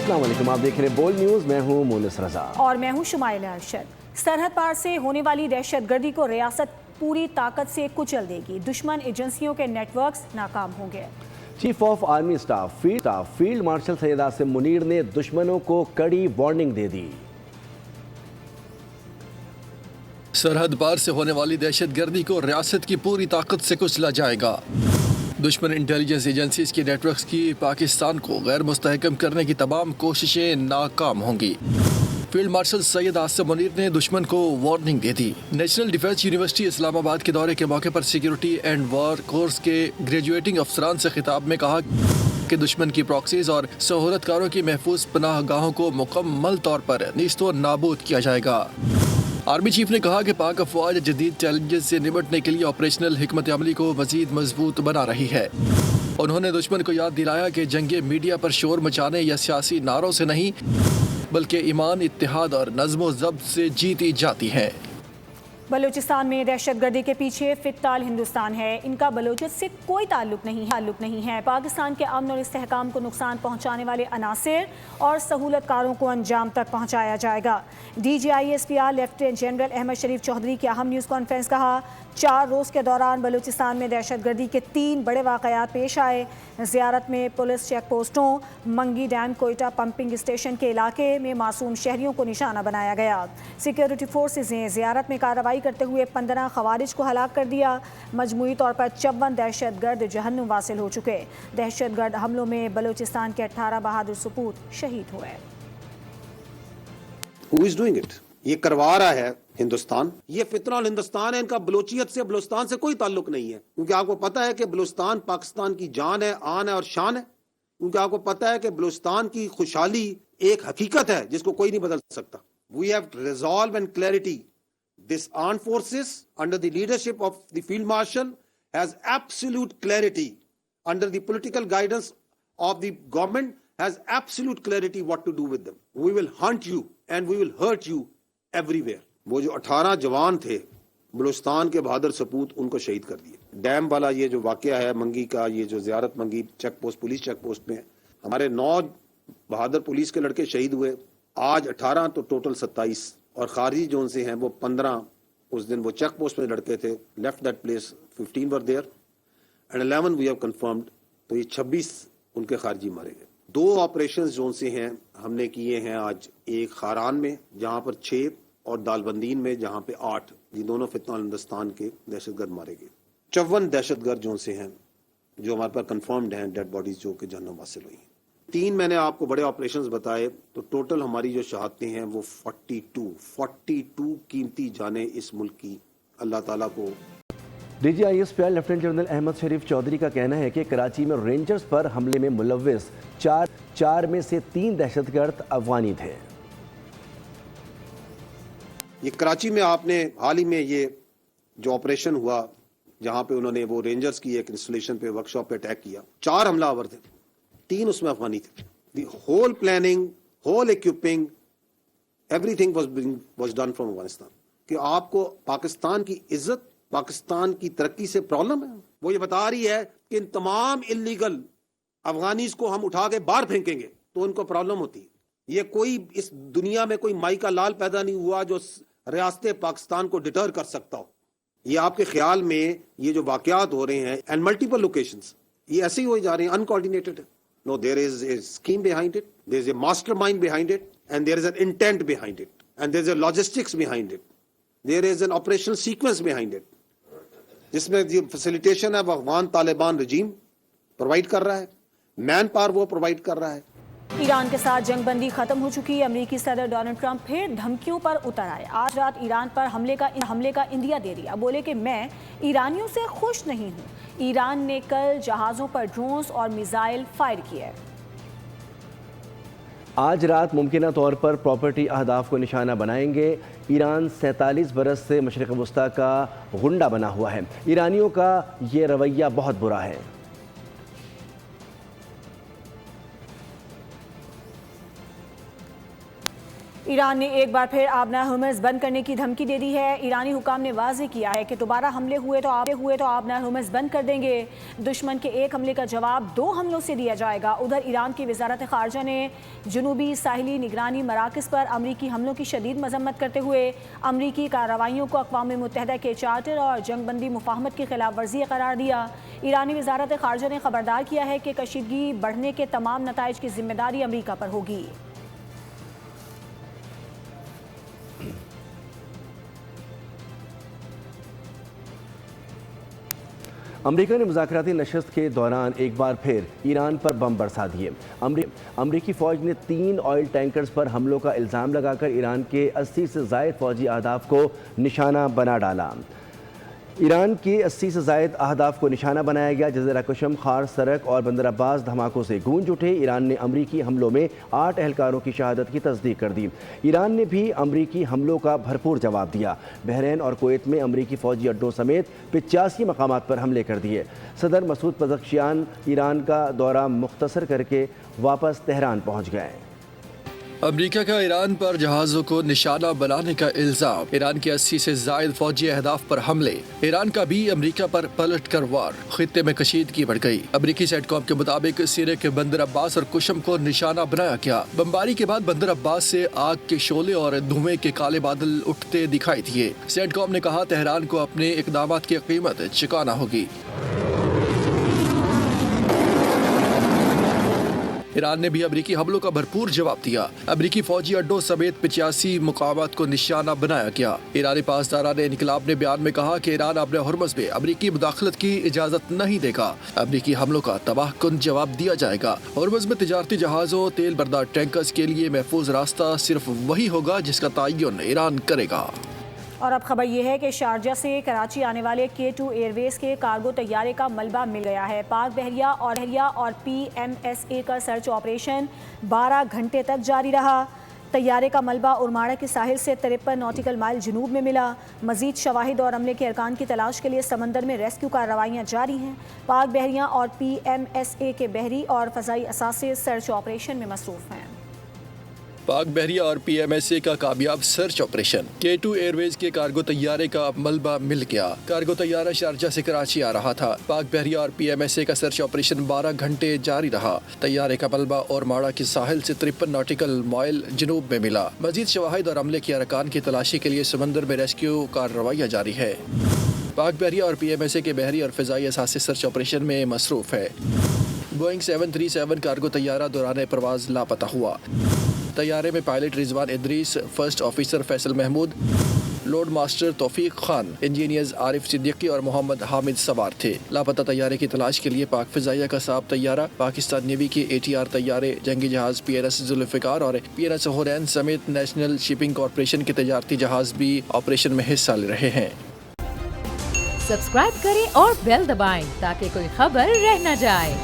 السلام علیکم، آپ دیکھ رہے ہیں بولڈ نیوز، میں ہوں مونس رضا اور میں ہوں شمائل ارشد۔ سرحد پار سے ہونے والی دہشت گردی کو ریاست پوری طاقت سے کچل دے گی، دشمن ایجنسیوں کے نیٹ ورکس ناکام ہوں گے۔ Chief of army staff field marshal Syed Asim Munir نے دشمنوں کو کڑی وارننگ دے دی۔ سرحد پار سے ہونے والی دہشت گردی کو ریاست کی پوری طاقت سے کچلا جائے گا۔ دشمن انٹیلیجنس ایجنسیز کی نیٹ ورکس کی پاکستان کو غیر مستحکم کرنے کی تمام کوششیں ناکام ہوں گی۔ فیلڈ مارشل سید عاصم منیر نے دشمن کو وارننگ دے دی۔ نیشنل ڈیفنس یونیورسٹی اسلام آباد کے دورے کے موقع پر سیکیورٹی اینڈ وار کورس کے گریجویٹنگ افسران سے خطاب میں کہا کہ دشمن کی پراکسیز اور سہولت کاروں کی محفوظ پناہ گاہوں کو مکمل طور پر نیست و نابود کیا جائے گا۔ آرمی چیف نے کہا کہ پاک افواج جدید چیلنجز سے نمٹنے کے لیے آپریشنل حکمت عملی کو مزید مضبوط بنا رہی ہے۔ انہوں نے دشمن کو یاد دلایا کہ جنگ میڈیا پر شور مچانے یا سیاسی نعروں سے نہیں بلکہ ایمان، اتحاد اور نظم و ضبط سے جیتی جاتی ہے۔ بلوچستان میں دہشت گردی کے پیچھے فٹال ہندوستان ہے، ان کا بلوچت سے کوئی تعلق نہیں ہے۔ پاکستان کے امن اور استحکام کو نقصان پہنچانے والے عناصر اور سہولت کاروں کو انجام تک پہنچایا جائے گا۔ D G I S P R lieutenant general Ahmad Sharif Chaudhry کی اہم نیوز کانفرنس کہا، 4 روز کے دوران بلوچستان میں دہشت گردی کے 3 بڑے واقعات پیش آئے۔ زیارت میں پولیس چیک پوسٹوں، منگی ڈیم کوئٹہ پمپنگ اسٹیشن کے علاقے میں معصوم شہریوں کو نشانہ بنایا گیا۔ سیکیورٹی فورسز نے زیارت میں کارروائی کرتے ہوئے 15 خوارج کو ہلاک کر دیا۔ مجموعی طور پر 54 دہشت گرد جہنم واصل ہو چکے۔ دہشت گرد حملوں میں بلوچستان کے 18 بہادر سپوت شہید ہوئے۔ Who is doing it؟ یہ کروا رہا ہے ہندوستان، یہ فتنہ ہندوستان ہے، ان کا بلوچیت سے بلوچستان سے کوئی تعلق نہیں ہے، کیونکہ آپ کو پتہ ہے کہ بلوچستان پاکستان کی جان ہے، آن ہے اور شان ہے، کیونکہ آپ کو پتہ ہے کہ بلوچستان کی خوشحالی ایک حقیقت ہے جس کو کوئی نہیں بدل سکتا۔ We have resolve and clarity. This armed forces under the leadership of the Field Marshal has absolute clarity, under the political guidance of the government has absolute clarity what to do with them. We will hunt you and we will hurt you everywhere. وہ جو 18 جوان تھے بلوچستان کے بہادر سپوت، ان کو شہید کر دیے۔ ڈیم والا یہ جو واقعہ ہے منگی کا، یہ جو Ziarat Mangi check post, police check post میں ہمارے 9 بہادر پولیس کے لڑکے شہید ہوئے، آج 18 تو ٹوٹل 27، اور خارجی جو ان سے ہیں وہ 15۔ اس دن وہ چیک پوسٹ میں لڑکے تھے، left that place, 15 were there and 11 we have confirmed, تو یہ 26 ان کے خارجی مارے گئے۔ 2 آپریشنز جو ان سے ہیں ہم نے کیے ہیں آج، ایک خاران میں جہاں پر 6 اور دالبندین میں جہاں پہ 8، یہ دونوں فتنہ ہندوستان کے دہشت گرد مارے گئے۔ 54 دہشت گرد جو ان سے ہیں جو ہمارے پاس کنفرمڈ ہیں، ڈیڈ باڈیز جو کہ جہنم حاصل ہوئی ہیں۔ 3 میں نے آپ کو بڑے آپریشنز بتائے، تو ٹوٹل ہماری جو شہادتیں ہیں وہ 42 قیمتی جانیں اس ملک کی اللہ تعالیٰ کو۔ D G I S P R lieutenant general Ahmad Sharif Chaudhry کا کہنا ہے کہ کراچی میں رینجرز پر حملے میں ملوث 4 میں سے 3 دہشت گرد افغانی تھے۔ یہ کراچی میں آپ نے حال ہی میں یہ جو آپریشن ہوا جہاں پہ انہوں نے وہ رینجرز کی ایک انسٹالیشن پہ، ورک شاپ پہ اٹیک کیا، 4 حملہ آور تھے، 3 اس میں افغانی تھے۔ The whole planning, whole equipping, everything was done from Afghanistan. کہ آپ کو پاکستان کی عزت، پاکستان کی ترقی سے پرابلم ہے؟ وہ یہ بتا رہی ہے کہ ان تمام انلیگل افغانیز کو ہم اٹھا کے باہر پھینکیں گے تو ان کو پرابلم ہوتی ہے۔ یہ کوئی اس دنیا میں کوئی مائی کا لال پیدا نہیں ہوا جو ریاست پاکستان کو ڈٹر کر سکتا ہو۔ یہ آپ کے خیال میں یہ جو واقعات ہو رہے ہیں اینڈ ملٹیپل لوکیشنز، یہ ایسے ہی ہوئے جا رہے ہیں، انکوآرڈینیٹڈ ہے۔ No, there is a scheme behind it, there is a master mind behind it, and there is an intent behind it, and there is a logistics behind it, there is an operational sequence behind it, جس میں جو facilitation ہے وہ افغان طالبان رجیم provide کر رہا ہے، man power وہ provide کر رہا ہے۔ ایران کے ساتھ جنگ بندی ختم ہو چکی، امریکی صدر ڈونلڈ ٹرمپ پھر دھمکیوں پر اتر آئے۔ آج رات ایران پر حملے کا اندیا دے دیا، بولے کہ میں ایرانیوں سے خوش نہیں ہوں۔ ایران نے کل جہازوں پر ڈرونز اور میزائل فائر کیے۔ آج رات ممکنہ طور پر پراپرٹی اہداف کو نشانہ بنائیں گے۔ ایران 47 برس سے مشرق وسطیٰ کا غنڈہ بنا ہوا ہے۔ ایرانیوں کا یہ رویہ بہت برا ہے۔ ایران نے ایک بار پھر آبنہ ہرمز بند کرنے کی دھمکی دے دی ہے۔ ایرانی حکام نے واضح کیا ہے کہ دوبارہ حملے ہوئے تو آبنہ ہرمز بند کر دیں گے۔ دشمن کے ایک حملے کا جواب 2 حملوں سے دیا جائے گا۔ ادھر ایران کی وزارت خارجہ نے جنوبی ساحلی نگرانی مراکز پر امریکی حملوں کی شدید مذمت کرتے ہوئے امریکی کارروائیوں کو اقوام متحدہ کے چارٹر اور جنگ بندی مفاہمت کی خلاف ورزی قرار دیا۔ ایرانی وزارت خارجہ نے خبردار کیا ہے کہ کشیدگی بڑھنے کے تمام نتائج کی ذمہ داری امریکہ پر ہوگی۔ امریکہ نے مذاکراتی نشست کے دوران ایک بار پھر ایران پر بم برسا دیے۔ امریکی فوج نے 3 آئل ٹینکرز پر حملوں کا الزام لگا کر ایران کے 80 سے زائد فوجی اہداف کو نشانہ بنا ڈالا۔ ایران کے 80 سے زائد اہداف کو نشانہ بنایا گیا۔ جزیرہ کشم، خار سرک اور بندر عباس دھماکوں سے گونج اٹھے۔ ایران نے امریکی حملوں میں 8 اہلکاروں کی شہادت کی تصدیق کر دی۔ ایران نے بھی امریکی حملوں کا بھرپور جواب دیا۔ بحرین اور کویت میں امریکی فوجی اڈوں سمیت 85 مقامات پر حملے کر دیے۔ صدر مسعود پزشکیان ایران کا دورہ مختصر کر کے واپس تہران پہنچ گئے۔ امریکہ کا ایران پر جہازوں کو نشانہ بنانے کا الزام، ایران کے 80 سے زائد فوجی اہداف پر حملے، ایران کا بھی امریکہ پر پلٹ کر وار، خطے میں کشیدگی بڑھ گئی۔ امریکی سیٹ کام کے مطابق سیرے کے بندر عباس اور کشم کو نشانہ بنایا گیا۔ بمباری کے بعد بندر عباس سے آگ کے شعلے اور دھوئیں کے کالے بادل اٹھتے دکھائی دیے۔ سیٹ کام نے کہا تہران کو اپنے اقدامات کی قیمت چکانا ہوگی۔ ایران نے بھی امریکی حملوں کا بھرپور جواب دیا۔ امریکی فوجی اڈوں سمیت 85 مقامات کو نشانہ بنایا گیا۔ ایرانی پاسداران انقلاب نے بیان میں کہا کہ ایران آبنہ ہرمز میں امریکی مداخلت کی اجازت نہیں دے گا۔ امریکی حملوں کا تباہ کن جواب دیا جائے گا۔ ہرمز میں تجارتی جہازوں، تیل بردار ٹینکرز کے لیے محفوظ راستہ صرف وہی ہوگا جس کا تعین ایران کرے گا۔ اور اب خبر یہ ہے کہ شارجہ سے کراچی آنے والے K2 ایئر ویز کے کارگو طیارے کا ملبہ مل گیا ہے۔ پاک بحریہ اور PMSA کا سرچ آپریشن 12 گھنٹے تک جاری رہا۔ طیارے کا ملبہ ارماڑہ کے ساحل سے 53 ناٹیکل مائل جنوب میں ملا۔ مزید شواہد اور عملے کے ارکان کی تلاش کے لیے سمندر میں ریسکیو کارروائیاں جاری ہیں۔ پاک بحریہ اور PMSA کے بحری اور فضائی اثاثے سرچ آپریشن میں مصروف ہیں۔ پاک بحریہ اور PMSA کا کامیاب سرچ آپریشن، K2 ایئر ویز کے کارگو طیارے کا ملبہ مل گیا۔ کارگو طیارہ شارجہ سے کراچی آ رہا تھا۔ پاک بحریہ اور PMSA کا سرچ آپریشن 12 گھنٹے جاری رہا۔ طیارے کا ملبہ اور ماڑا کے ساحل سے 53 ناٹیکل مائل جنوب میں ملا۔ مزید شواہد اور عملے کے ارکان کی تلاشی کے لیے سمندر میں ریسکیو کارروائیاں جاری ہے۔ پاک بحریہ اور PMSA کے بحری اور فضائی اثاثے سرچ آپریشن میں مصروف ہے۔ بوئنگ 737 کارگو طیارہ دوران پرواز لاپتہ ہوا۔ طیارے میں pilot Rizwan Idrees, first officer Faisal Mehmood, load master توفیق خان، انجینئرز عارف صدیقی اور محمد حامد سوار تھے۔ لاپتہ طیارے کی تلاش کے لیے پاک فضائیہ کا صاحب طیارہ، پاکستان نیوی کے ATR طیارے، جنگی جہاز PNS ذوالفقار اور PNS حورین سمیت نیشنل شپنگ کارپوریشن کے تجارتی جہاز بھی آپریشن میں حصہ لے رہے ہیں۔ سبسکرائب کریں اور بیل دبائیں تاکہ کوئی خبر رہ نہ جائے۔